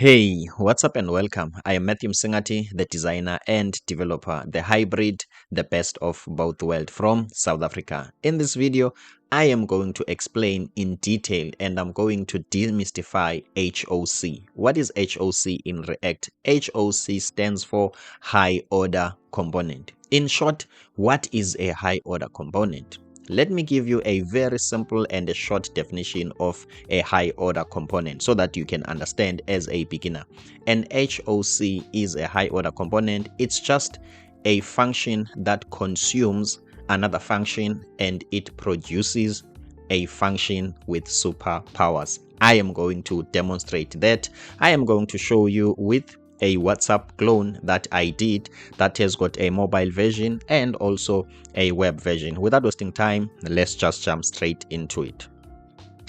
Hey, what's up and welcome. I am Matthew Msingati, the designer and developer, the hybrid, the best of both worlds from South Africa. In this video, I am going to explain in detail and I'm going to demystify HOC. What is HOC in React? HOC stands for High Order Component. In short, what is a high order component? Let me give you a very simple and a short definition of a high order component so that you can understand as a beginner. An HOC is a high order component. It's just a function that consumes another function and it produces a function with superpowers. I am going to demonstrate that. I am going to show you with a WhatsApp clone that I did that has got a mobile version and also a web version. Without wasting time, let's just jump straight into it.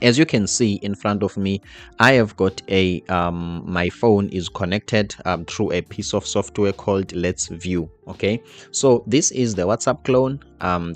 As you can see in front of me, I have got a my phone is connected through a piece of software called Let's View. Okay, so this is the WhatsApp clone,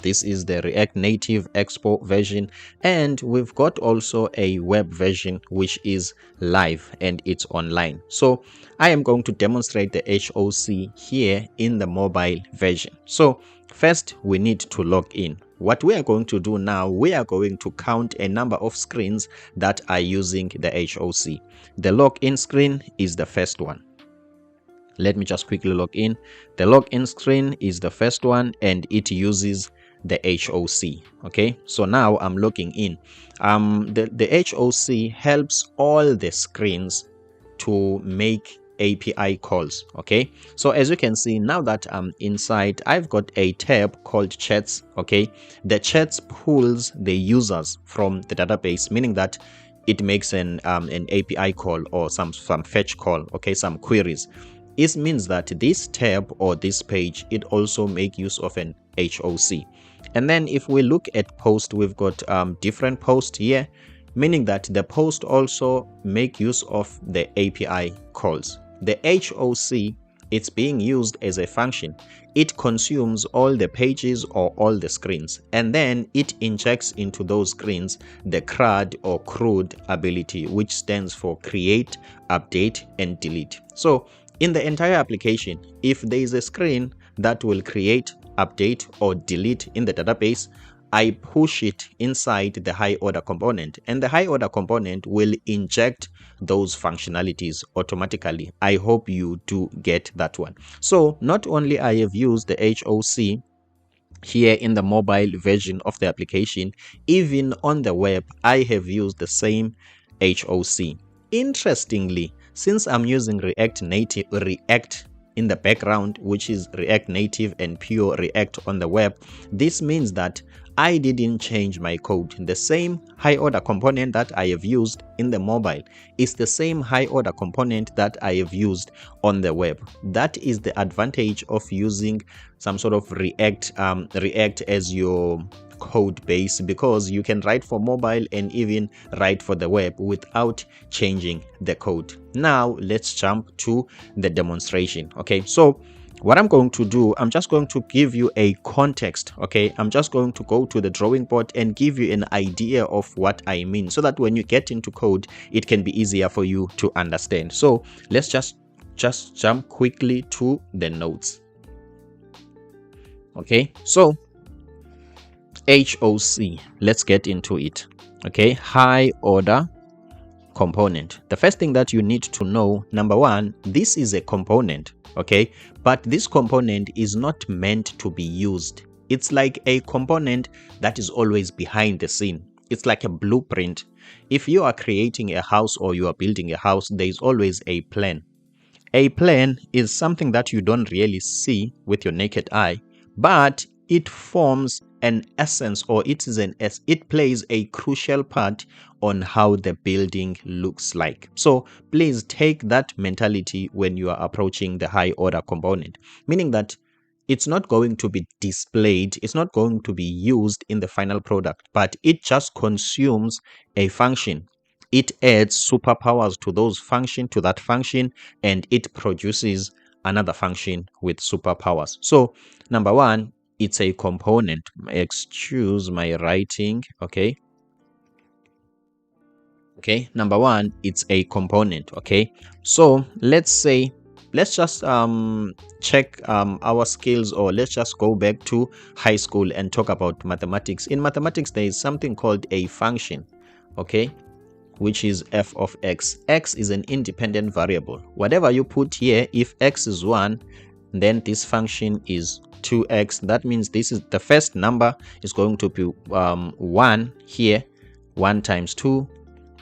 this is the React Native Expo version, and we've got also a web version which is live and it's online. So I am going to demonstrate the HOC here in the mobile version. So first we need to log in. What we are going to do now, we are going to count a number of screens that are using the HOC. The login screen is the first one. Let me just quickly log in. The login screen is the first one and it uses the HOC. Okay, so now I'm logging in. The HOC helps all the screens to make API calls. Okay, so as you can see, now that I'm inside, I've got a tab called chats. Okay, the chats pulls the users from the database, meaning that it makes an API call or some fetch call. Okay, some queries. It means that this tab or this page, it also make use of an HOC. And then if we look at post, we've got different posts here, meaning that the post also make use of the API calls. The HOC, it's being used as a function. It consumes all the pages or all the screens, and then it injects into those screens the CRUD or CRUD ability, which stands for create, update, and delete. So in the entire application, if there is a screen that will create, update, or delete in the database, I push it inside the high order component, and the high order component will inject those functionalities automatically. I hope you do get that one. So not only I have used the HOC here in the mobile version of the application, even on the web, I have used the same HOC. Interestingly, since I'm using React in the background, which is React Native and pure React on the web, this means that I didn't change my code. The same high order component that I have used in the mobile is the same high order component that I have used on the web. That is the advantage of using some sort of React as your code base, because you can write for mobile and even write for the web without changing the code. Now let's jump to the demonstration. Okay, so what I'm going to do, I'm just going to give you a context. Okay, I'm just going to go to the drawing board and give you an idea of what I mean, so that when you get into code, it can be easier for you to understand. So let's just jump quickly to the notes. Okay, so HOC, let's get into it. Okay, high order component. The first thing that you need to know, number one, this is a component. Okay, but this component is not meant to be used. It's like a component that is always behind the scene. It's like a blueprint. If you are creating a house or you are building a house, there is always a plan. A plan is something that you don't really see with your naked eye, but it forms an essence, or it plays a crucial part on how the building looks like. So please take that mentality when you are approaching the high order component, meaning that it's not going to be displayed, it's not going to be used in the final product, but it just consumes a function. It adds superpowers to that function, and it produces another function with superpowers. So number one, it's a component. Excuse my writing. Okay, Okay, number one, it's a component. Okay, so let's just check our skills, or let's just go back to high school and talk about mathematics. In mathematics, there is something called a function, okay, which is f of x. X is an independent variable. Whatever you put here, if x is 1, then this function is 2x. That means this is the first number is going to be 1 here. 1 times 2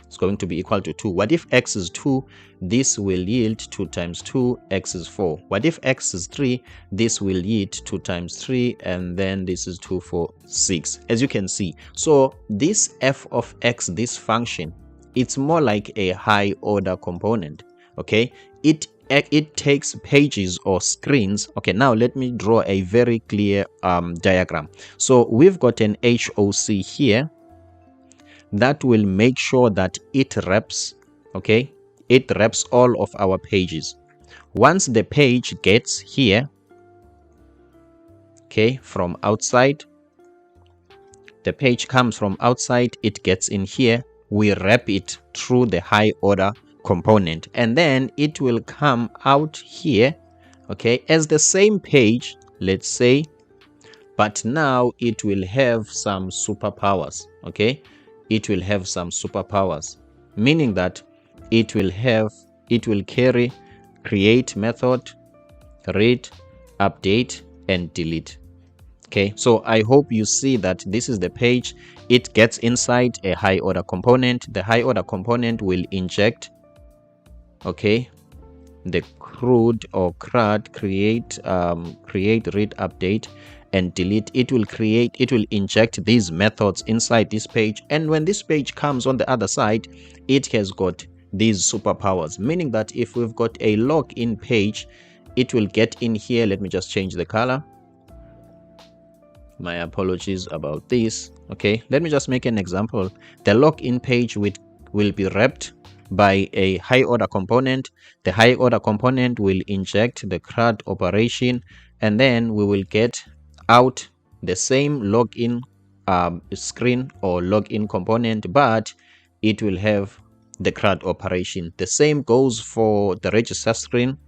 is going to be equal to 2. What if x is 2? This will yield 2 times 2, x is 4. What if x is 3? This will yield 2 times 3, and then this is 2, 4, 6. As you can see, so this f of x, this function, it's more like a high order component. Okay, it takes pages or screens. Okay, now let me draw a very clear diagram. So we've got an HOC here that will make sure that it wraps, okay, it wraps all of our pages. Once the page gets here, okay, from outside, the page comes from outside, it gets in here, we wrap it through the high order component, and then it will come out here, okay, as the same page, let's say, but now it will have some superpowers. Okay, it will have some superpowers, meaning that it will carry create method, read, update, and delete. Okay, so I hope you see that this is the page. It gets inside a high order component. The high order component will inject, okay, the CRUD or CRUD, create, read, update, and delete. It will inject these methods inside this page, and when this page comes on the other side, it has got these superpowers, meaning that if we've got a login page, it will get in here. Let me just change the color. My apologies about this. Okay, let me just make an example. The login page will be wrapped by a high order component. The high order component will inject the CRUD operation, and then we will get out the same login screen or login component, but it will have the CRUD operation. The same goes for the register screen.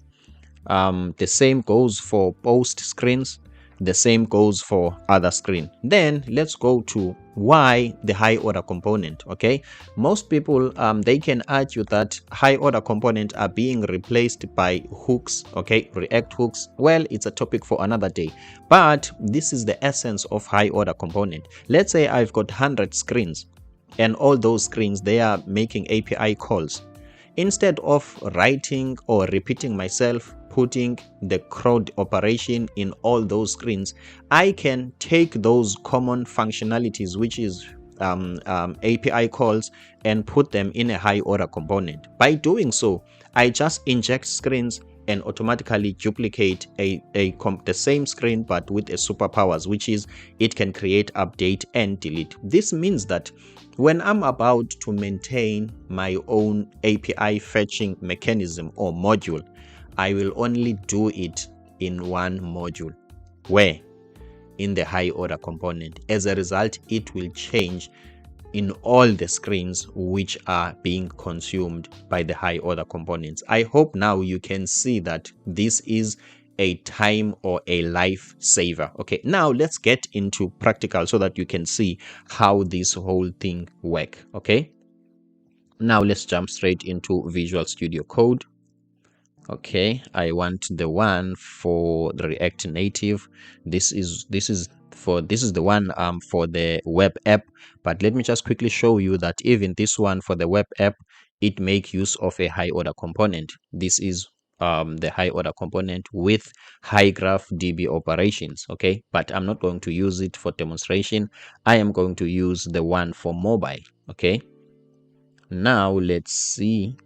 The same goes for post screens. The same goes for other screen. Then let's go to why the high order component. Okay, most people they can argue that high order component are being replaced by hooks, okay, React hooks. Well, it's a topic for another day, but this is the essence of high order component. Let's say I've got 100 screens, and all those screens, they are making API calls. Instead of writing or repeating myself, putting the CRUD operation in all those screens, I can take those common functionalities, which is API calls, and put them in a high order component. By doing so, I just inject screens and automatically duplicate the same screen, but with a superpowers, which is it can create, update, and delete. This means that when I'm about to maintain my own API fetching mechanism or module, I will only do it in one module. Where? In the high order component. As a result, it will change in all the screens which are being consumed by the high order components. I hope now you can see that this is a time or a life saver. Okay, now let's get into practical so that you can see how this whole thing work. Okay, now let's jump straight into Visual Studio Code. Okay, I want the one for the React Native. This is the one for the web app, but let me just quickly show you that even this one for the web app, it make use of a high order component. This is the high order component with high graph DB operations. Okay, but I'm not going to use it for demonstration. I am going to use the one for mobile. Okay, now let's see.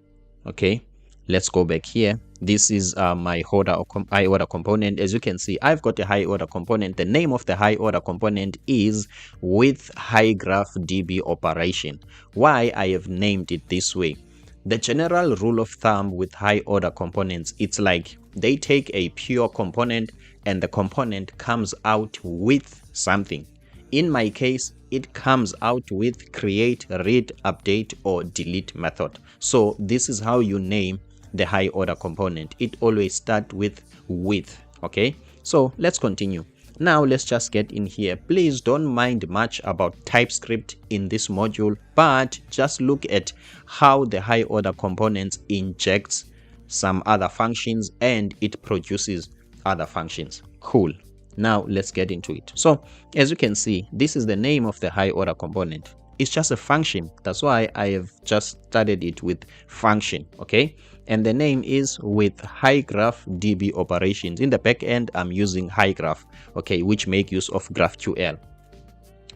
Okay, let's go back here. This is my high order component. As you can see, I've got a high order component. The name of the high order component is with high graph DB operation. Why I have named it this way? The general rule of thumb with high order components, it's like they take a pure component and the component comes out with something. In my case, it comes out with create, read, update, or delete method. So this is how you name the high order component. It always starts with. Okay, so let's continue. Now let's just get in here. Please don't mind much about TypeScript in this module, but just look at how the high order components injects some other functions and it produces other functions. Cool. Now let's get into it. So as you can see, this is the name of the high order component. It's just a function. That's why I have just started it with function. Okay, and the name is with high graph DB operations. In the back end, I'm using high graph, okay, which make use of GraphQL.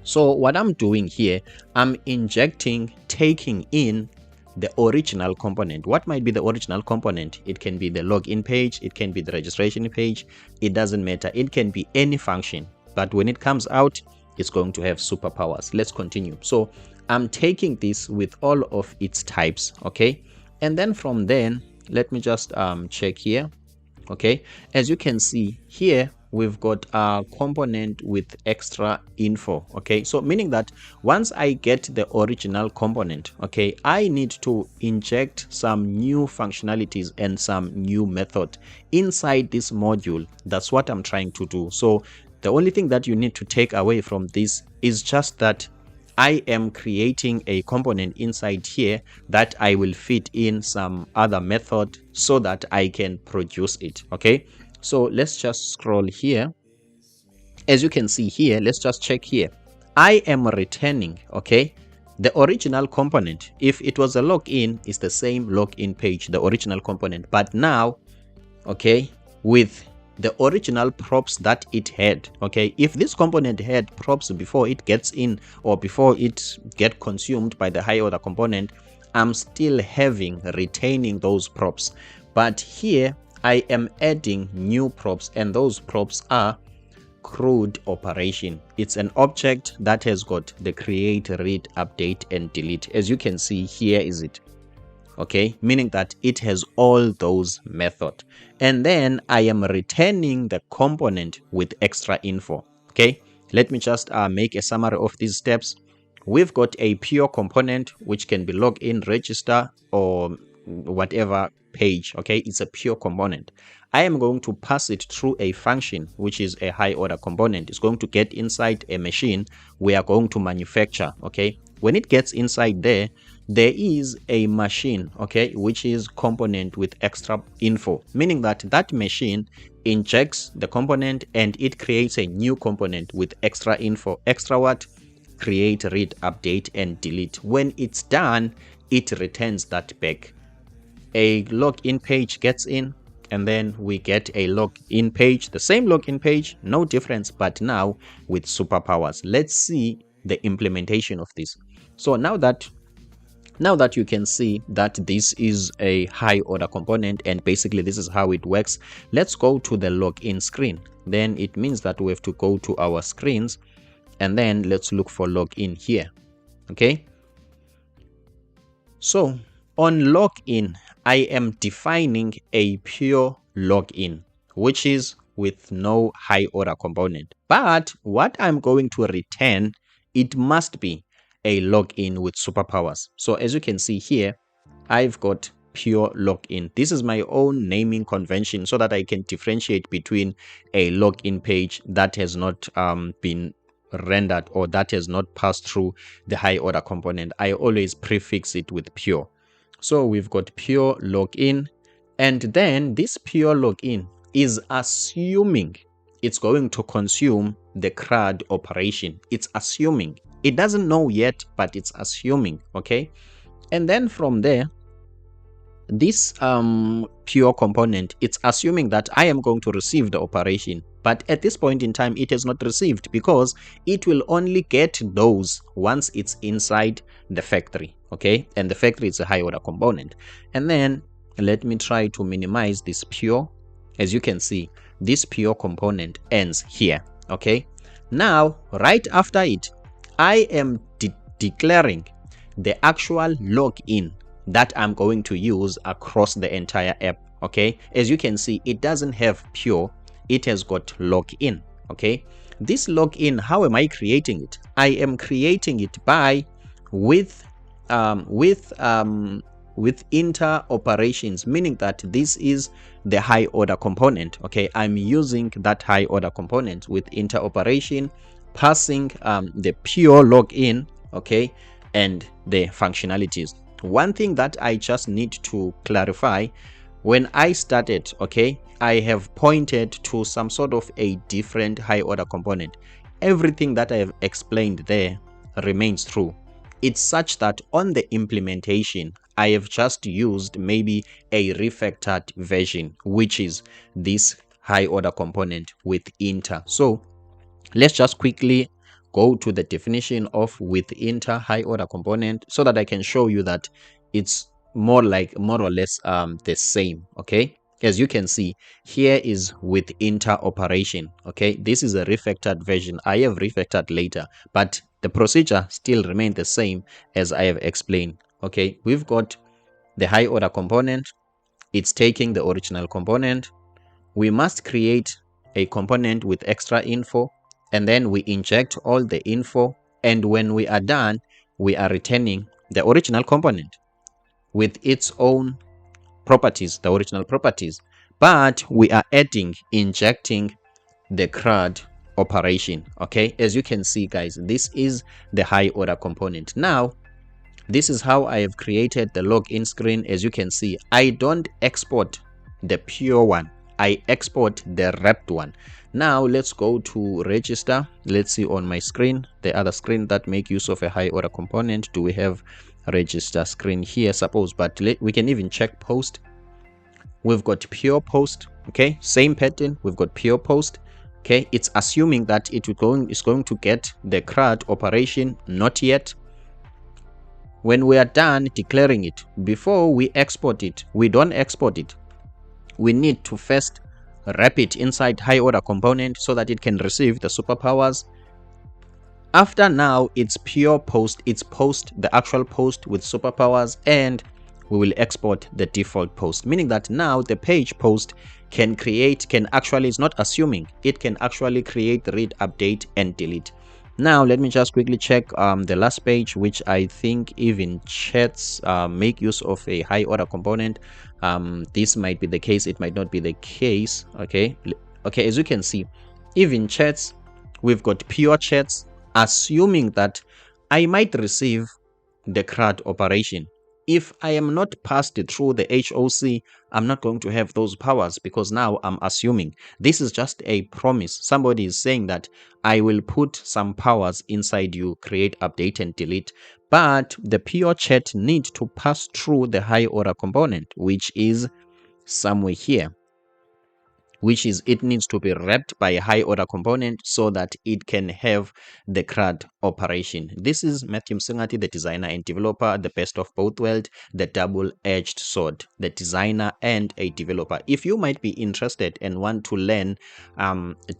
So what I'm doing here, I'm injecting, taking in the original component. What might be the original component? It can be the login page, it can be the registration page, it doesn't matter. It can be any function, but when it comes out, it's going to have superpowers. Let's continue. So I'm taking this with all of its types, okay, and then from then let me just check here. Okay, as you can see here, we've got a component with extra info. Okay, so meaning that once I get the original component, okay, I need to inject some new functionalities and some new method inside this module. That's what I'm trying to do. So the only thing that you need to take away from this is just that I am creating a component inside here that I will fit in some other method so that I can produce it. Okay, so let's just scroll here. As you can see here, let's just check here. I am returning, okay, the original component. If it was a login, it's the same login page, the original component, but now, okay, with the original props that it had. Okay, if this component had props before it gets in or before it get consumed by the high order component, I'm still retaining those props, but here I am adding new props, and those props are CRUD operation. It's an object that has got the create, read, update, and delete. As you can see, here is it. Okay, meaning that it has all those methods, and then I am returning the component with extra info. Okay, let me just make a summary of these steps. We've got a pure component which can be login, register, or whatever page. Okay, it's a pure component. I am going to pass it through a function which is a high order component. It's going to get inside a machine we are going to manufacture. Okay, when it gets inside there is a machine, okay, which is component with extra info, meaning that that machine injects the component and it creates a new component with extra info. Extra what? Create, read, update, and delete. When it's done, it returns that back. A login page gets in, and then we get a login page, the same login page, no difference, but now with superpowers. Let's see the implementation of this. So now that you can see that this is a high order component and basically this is how it works, let's go to the login screen. Then it means that we have to go to our screens and then let's look for login here. Okay, so on login, I am defining a pure login, which is with no high order component. But what I'm going to return, it must be a login with superpowers. So as you can see here, I've got pure login. This is my own naming convention so that I can differentiate between a login page that has not been rendered or that has not passed through the high order component. I always prefix it with pure. So we've got pure login, and then this pure login is assuming it's going to consume the CRUD operation. It's assuming. It doesn't know yet, but it's assuming. Okay, and then from there, this pure component, it's assuming that I am going to receive the operation, but at this point in time it has not received because it will only get those once it's inside the factory. Okay, and the factory is a high order component. And then let me try to minimize this pure. As you can see, this pure component ends here. Okay, now right after it, I am declaring the actual login that I'm going to use across the entire app. Okay, as you can see, it doesn't have pure, it has got login. Okay, This login, how am I creating it? I am creating it by with inter operations, meaning that this is the high order component. Okay, I'm using that high order component with inter operation, passing the pure login, okay, and the functionalities. One thing that I just need to clarify, when I started, okay, I have pointed to some sort of a different high order component. Everything that I have explained there remains true. It's such that on the implementation, I have just used maybe a refactored version, which is this high order component with inter. So let's just quickly go to the definition of with inter high order component so that I can show you that it's more or less the same. Okay, as you can see, here is with inter operation. Okay, this is a refactored version. I have refactored later, but the procedure still remains the same as I have explained. Okay, we've got the high order component. It's taking the original component. We must create a component with extra info, and then we inject all the info, and when we are done, we are returning the original component with its own properties, the original properties, but we are injecting the CRUD operation. Okay, as you can see, guys, this is the high order component. Now this is how I have created the login screen. As you can see, I don't export the pure one, I export the wrapped one. Now let's go to register. Let's see on my screen, the other screen that make use of a high order component. Do we have register screen here? Suppose, but we can even check post. We've got pure post. Okay, same pattern. We've got pure post. Okay, it's assuming that it's going to get the CRUD operation. Not yet. When we are done declaring it, before we export it, we don't export it. We need to first wrap it inside high order component so that it can receive the superpowers. After now, it's pure post. It's post, the actual post with superpowers, and we will export the default post, meaning that now the page post can actually, it's not assuming, it can actually create, read, update, and delete. Now let me just quickly check the last page, which I think even chats make use of a high order component. This might be the case, it might not be the case. Okay, as you can see, even chats, we've got pure chats, assuming that I might receive the CRUD operation. If I am not passed through the HOC, I'm not going to have those powers, because now I'm assuming. This is just a promise. Somebody is saying that I will put some powers inside you, create, update, and delete. But the pure chat need to pass through the high order component, which is somewhere here. It needs to be wrapped by a high order component so that it can have the CRUD operation. This is Matthew Msengati, the designer and developer, the best of both worlds, the double-edged sword, the designer and a developer. If you might be interested and want to learn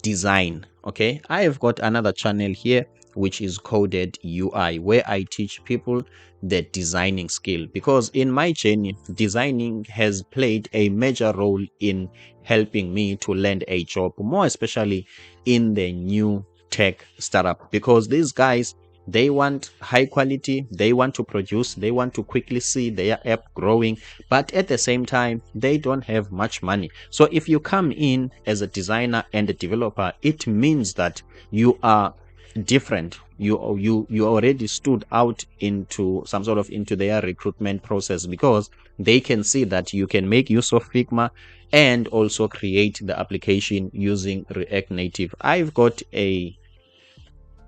design, okay, I have got another channel here which is Coded UI, where I teach people the designing skill, because in my journey, designing has played a major role in helping me to land a job, more especially in the new tech startup, because these guys, they want high quality, they want to produce, they want to quickly see their app growing, but at the same time they don't have much money. So if you come in as a designer and a developer, it means that you are different. You already stood out into some sort of into their recruitment process, because they can see that you can make use of Figma and also create the application using React Native. I've got a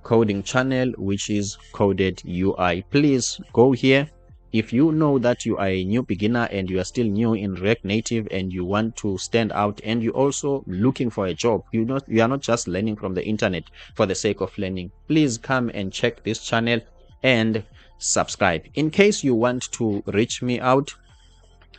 coding channel which is Coded UI. Please go here. If you know that you are a new beginner and you are still new in React Native and you want to stand out, and you're also looking for a job, you are not just learning from the internet for the sake of learning, please come and check this channel and subscribe. In case you want to reach me out,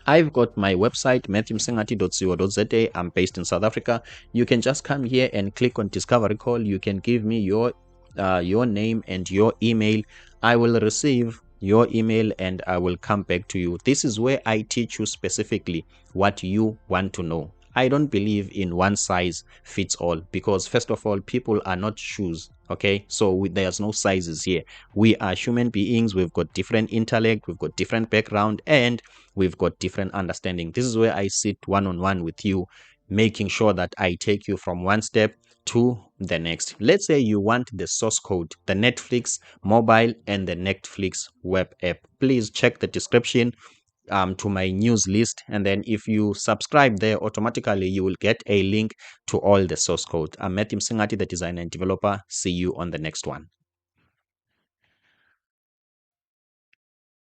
I've got my website, matthewmsengati.co.za. I'm based in South Africa. You can just come here and click on Discovery Call. You can give me your name and your email. I will receive your email and I will come back to you. This is where I teach you specifically what you want to know. I don't believe in one size fits all, because first of all, people are not shoes. Okay, so there's no sizes here. We are human beings. We've got different intellect, we've got different background, and we've got different understanding. This is where I sit one-on-one with you, making sure that I take you from one step to the next. Let's say you want the source code, the Netflix mobile and the Netflix web app. Please check the description to my news list, and then if you subscribe there, automatically you will get a link to all the source code. I'm Matthew Singati, the designer and developer. See you on the next one.